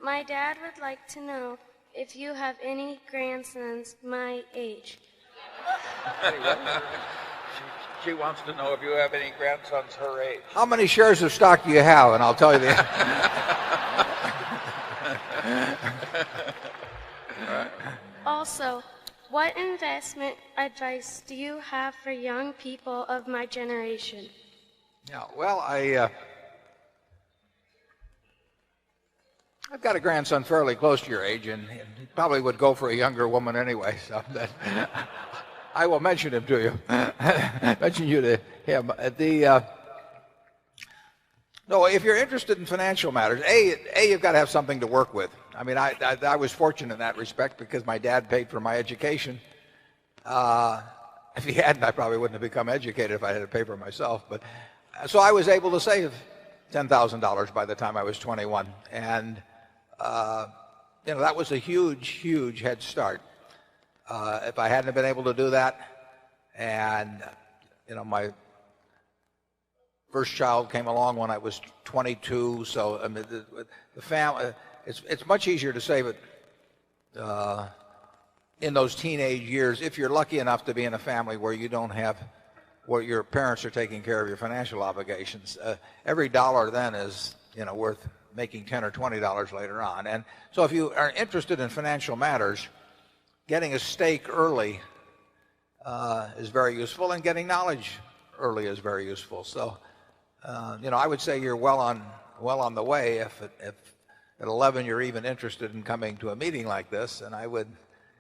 My dad would like to know if you have any grandsons my age. She wants to know if you have any grandsons her age. How many shares of stock do you have? And I'll tell you the Also, what investment advice do you have for young people of my generation? Yeah, well, I've got a grandson fairly close to your age, and he probably would go for a younger woman anyway. So I will mention him to you. Mention you to him. No, if you're interested in financial matters, you've got to have something to work with. I mean, I was fortunate in that respect because my dad paid for my education. If he hadn't, I probably wouldn't have become educated if I had to pay for myself. But so I was able to save $10,000 by the time I was 21, and that was a huge head start. If I hadn't been able to do that, and my first child came along when I was 22, so I mean, the family, it's much easier to save it in those teenage years if you're lucky enough to be in a family where you don't have, where your parents are taking care of your financial obligations. Every dollar then is worth making $10 or $20 later on. And so if you are interested in financial matters, getting a stake early is very useful, and getting knowledge early is very useful. So I would say you're well on the way if at 11 you're even interested in coming to a meeting like this. And I would,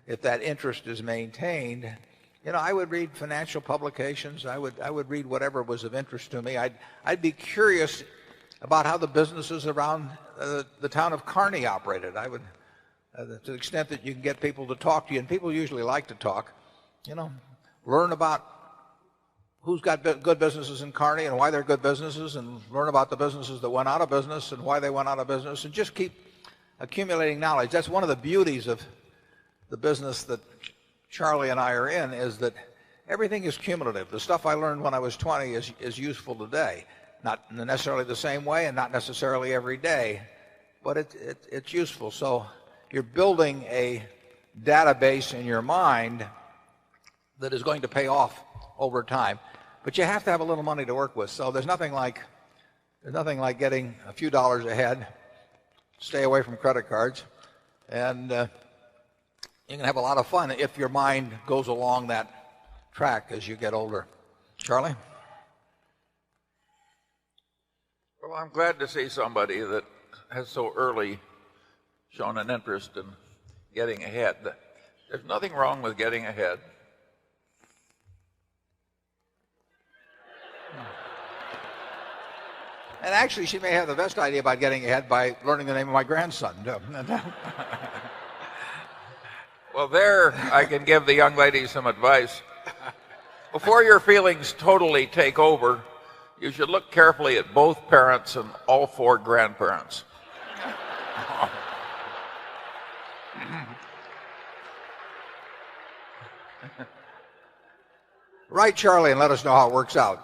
if that interest is maintained, I would read financial publications. I would read whatever was of interest to me. I'd be curious about how the businesses around the town of Kearney operated. I would, to the extent that you can get people to talk to you, and people usually like to talk, learn about who's got good businesses in Kearney and why they're good businesses, and learn about the businesses that went out of business and why they went out of business, and just keep accumulating knowledge. That's one of the beauties of the business that Charlie and I are in, is that everything is cumulative. The stuff I learned when I was 20 is useful today. Not necessarily the same way and not necessarily every day, but it's useful. So you're building a database in your mind that is going to pay off over time. But you have to have a little money to work with. So there's nothing like getting a few dollars ahead, stay away from credit cards, and you can have a lot of fun if your mind goes along that track as you get older. Charlie? Well, I'm glad to see somebody that has so early shown an interest in getting ahead. There's nothing wrong with getting ahead. And actually, she may have the best idea about getting ahead by learning the name of my grandson. Well, there I can give the young lady some advice. Before your feelings totally take over, you should look carefully at both parents and all four grandparents. Write Charlie and let us know how it works out.